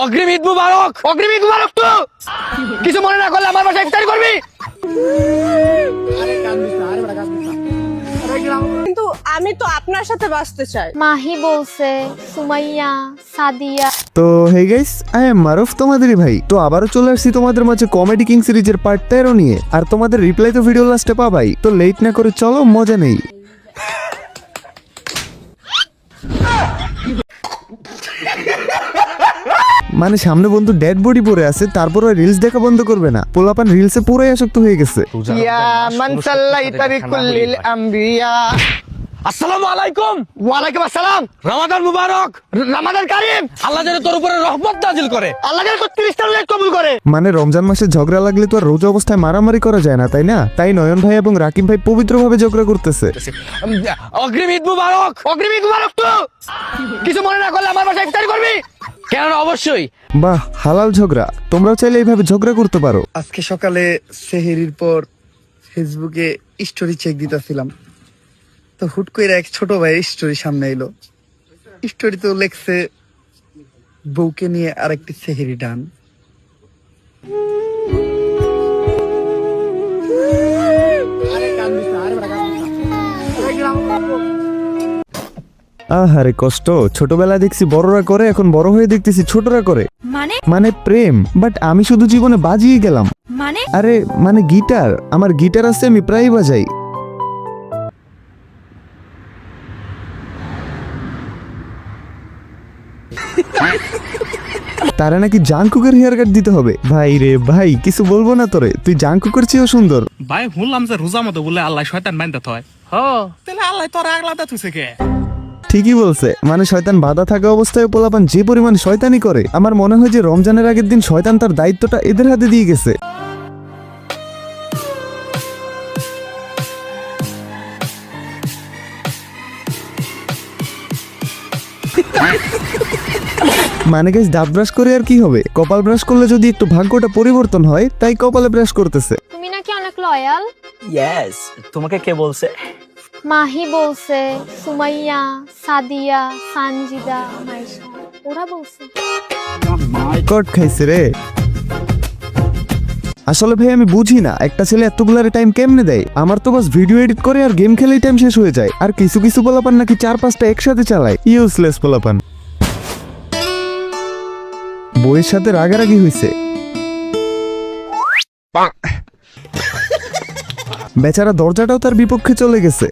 অগ্রিম ঈদ মুবারক। অগ্রিম ঈদ মুবারক। তো কিছু মনে না করলে আমার বাসায় ইফতারি করবি। কিন্তু আমি তো আপনার সাথে বাঁচতে চাই। মাহি বলছে, সুমাইয়া, সাদিয়া। তো হে গাইস, আই এম মারুফ, তোমাদেরই ভাই। তো আবারও চলে আসছি তোমাদের মাঝে কমেডি কিং সিরিজের পার্ট 13 নিয়ে। আর তোমাদের রিপ্লাই তো ভিডিও লাস্টে পাবাই। তো লেট না করে চলো, মজা নেই। মানে সামনে বন্ধু ডেড বডি পড়ে আছে, তারপরে রিলস দেখা বন্ধ করবে না। পোলাপান রিলসে পুরোই আসক্ত হয়ে গেছে। ইয়া মান সাল্লাইতা বিকুল্লিল আম্বিয়া। আসসালামু আলাইকুম। ওয়ালাইকুম আসসালাম। রমাদান মুবারক। রমাদান কারীম। আল্লাহ যেন তোর উপরে রহমত নাযিল করে। আল্লাহ যেন 30টা রোজা কবুল করে। মানে রমজান মাসে ঝগড়া লাগলে তো আর রোজা অবস্থায় মারামারি করা যায় না, তাই না? তাই নয়ন ভাই এবং রাকিব ভাই পবিত্রভাবে ঝগড়া করতেছে। অগ্রিম ঈদ মুবারক। অগ্রিম ঈদ মুবারক। তো কিছু মনে না করলে আমার বাসায় ইফতারি করবি। কেন অবশ্যই। বাহ, হালাল ঝগড়া। তোমরাও চাইলে এইভাবে ঝগড়া করতে পারো। আজকে সকালে সেহেরির পর ফেসবুকে স্টোরি চেক দিতেছিলাম, তো হুট করে এক ছোট ভাই স্টোরি সামনে এলো। স্টোরি তো লেখছে বউকে নিয়ে আরেকটি সেহেরি ডান। আহারে কষ্ট। ছোটবেলায় দেখছি বড়রা করে, এখন বড় হয়ে দেখতেছি ছোটরা করে। মানে প্রেম। বাট আমি শুধু জীবনে বাজিয়ে গেলাম। আরে মানে গিটার, আমার গিটার আছে, আমি প্রায় বাজাই। তারা নাকি জাংকুকের হেয়ার কাট দিতে হবে। ভাই রে ভাই, কিছু বলবো না তোরে, তুই জাংকুকের চেয়েও সুন্দর। ভাই শুনলাম যে রোজা মতো বলে আল্লাহ শয়তান বান্ধা হয়। তাহলে আল্লাহ তোর আগলাটা তুইছে কে? ঠিকই বলছে। মানে শয়তান বাধা থাকা অবস্থায় পোলাপান যে পরিমাণ শয়তানি করে, আমার মনে হয় যে রমজানের আগের দিন শয়তান তার দায়িত্বটা এদের হাতে দিয়ে গেছে। মানে গাইস, দাঁত ব্রাশ করে আর কি হবে? কপাল ব্রাশ করলে যদি একটু ভাগ্যটা পরিবর্তন হয়, তাই কপালে ব্রাশ করতেছে। তুমি নাকি অনেক লয়াল। ইয়েস, তোমাকে কে বলছে? মাহি বলছে, সুমাইয়া, সাদিয়া, সানজিদা, মাইশা, ওরা বলছে। কট খাইছে রে। আসলে ভাই আমি বুঝি না, একটা ছেলে এতগুলার টাইম কেমনে দেয়? আমার তো বাস ভিডিও এডিট করে আর গেম খেলেই টাইম শেষ হয়ে যায়। আর কিছু কিছু পোলাপান নাকি 4-5টা একসাথে চালায়। ইউজলেস পোলাপান। বইয়ের সাথে রাগারাগি হয়েছে। বেচারা দরজাটাও তার বিপক্ষে চলে গেছে।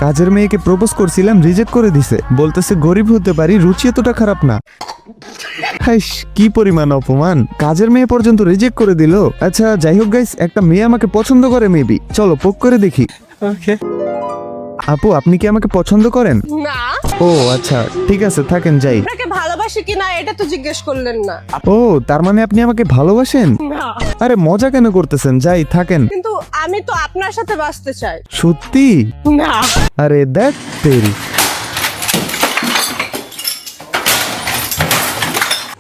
কাজের মেয়েকে প্রপোজ করছিলাম, রিজেক্ট করে দিছে। বলতেছে গরিব হতে পারি, রুচি এতটা খারাপ না। হাইস, কি পরিমাণ অপমান! কাজের মেয়ে পর্যন্ত রিজেক্ট করে দিল। আচ্ছা যাই হোক গাইস, একটা মেয়ে আমাকে পছন্দ করে মেবি। চলো পোক করে দেখি। আপু, আপনি কি আমাকে পছন্দ করেন? না। ও আচ্ছা, ঠিক আছে, থাকেন যাই। আপনাকে ভালোবাসি কিনা এটা তো জিজ্ঞেস করলেন না। ও, তার মানে আপনি আমাকে ভালোবাসেন? না। আরে মজা কেন করতেছেন? যাই, থাকেন। কিন্তু আমি তো আপনার সাথে বাঁচতে চাই। সত্যি? না। আরে দেখ তেরি।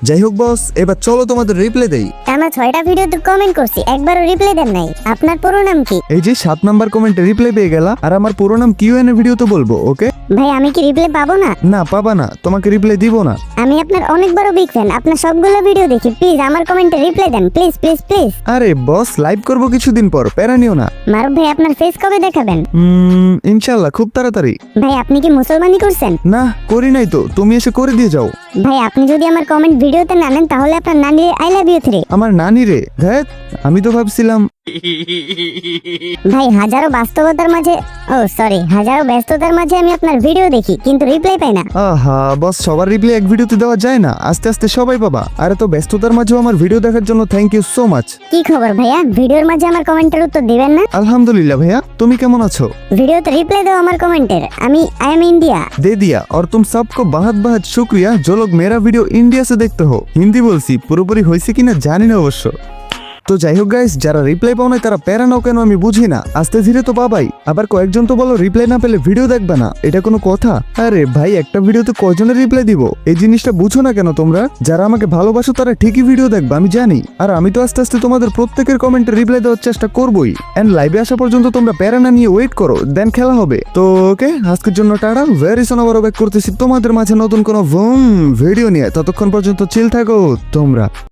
যাই হোক বস, এবার চলো তোমাদের রিপ্লাই দেই। আমরা 6টা ভিডিওতে কমেন্ট করছি, একবারও রিপ্লাই দেন নাই। আপনার পুরো নাম কি? এই যে 7 নাম্বার কমেন্টে রিপ্লাই পেয়ে গেলা। আর আমার পুরো নাম কিউএন এর ভিডিওতে বলবো, ওকে? ভাই আমি কি রিপ্লাই পাবো না? না, পাবা না, তোমাকে রিপ্লাই দিব না। আমি আপনার অনেক বড় বিগ ফ্যান, আপনার সবগুলো ভিডিও দেখি। প্লিজ আমার কমেন্টে রিপ্লাই দেন, প্লিজ প্লিজ প্লিজ। আরে বস, লাইভ করবো কিছুদিন পর, প্যারা নিও না। মারুফ ভাই আপনার ফেস কবে দেখাবেন? ইনশাল্লাহ খুব তাড়াতাড়ি। ভাই আপনি কি মুসলমানি করছেন? না, করি নাই তো, তুমি এসে করে দিয়ে যাও। ভাই আপনি যদি আমার কমেন্ট ভিডিওতে না নেন তাহলে আপনার নানির আই লাভ ইউ 3। আমার নানি রে, ধ্যাৎ, আমি তো ভাবছিলাম। ভাই হাজারো ব্যস্ততার মাঝে আমি আপনার ভিডিও দেখি কিন্তু রিপ্লাই পাই না। আহা বস, সবার রিপ্লাই এক ভিডিওতে দেওয়া যায় না, আস্তে আস্তে সবাই পাবা। আর তো ব্যস্ততার মাঝেও আমার ভিডিও দেখার জন্য থ্যাংক ইউ সো মাচ। কি খবর ভাইয়া, ভিডিওর মাঝে আমার কমেন্টের উত্তর দিবেন না? আলহামদুলিল্লাহ ভাইয়া, তুমি কেমন আছো? ভিডিওতে রিপ্লাই দাও আমার কমেন্টের। আমি आई एम इंडिया दे दिया और तुम सबको बहुत बहुत शुक्रिया जो लोग मेरा वीडियो इंडिया से देखते हो। हिंदी বলছি, পুরোপুরি হয়েছে কিনা জানি না অবশ্য। তো যাই হোক গাইস, যারা রিপ্লাই পাও নাই তারা প্যারা নাও কেন আমি বুঝি না, আস্তে ধীরে তো পাবাই। আবার কয়েকজন তো বলো রিপ্লাই না পেলে ভিডিও দেখবে না, এটা কোনো কথা? আরে ভাই, একটা ভিডিওতে কয়জনের রিপ্লাই দিব, এই জিনিসটা বুঝো না কেন তোমরা? যারা আমাকে ভালোবাসো তারা ঠিকই ভিডিও দেখবে, আমি জানি। আর আমি তো আস্তে আস্তে তোমাদের প্রত্যেকের কমেন্টে রিপ্লাই দেওয়ার চেষ্টা করবোই। এন্ড লাইভে আসা পর্যন্ত তোমরা প্যারা না নিয়ে ওয়েট করো, দেন খেলা হবে। তো ওকে, আজকের জন্য টাটা, ভেরি সোন আবারও ব্যাক করতেছি তোমাদের মাঝে নতুন কোনো ভিডিও নিয়ে। ততক্ষণ পর্যন্ত চিল থাকো তোমরা।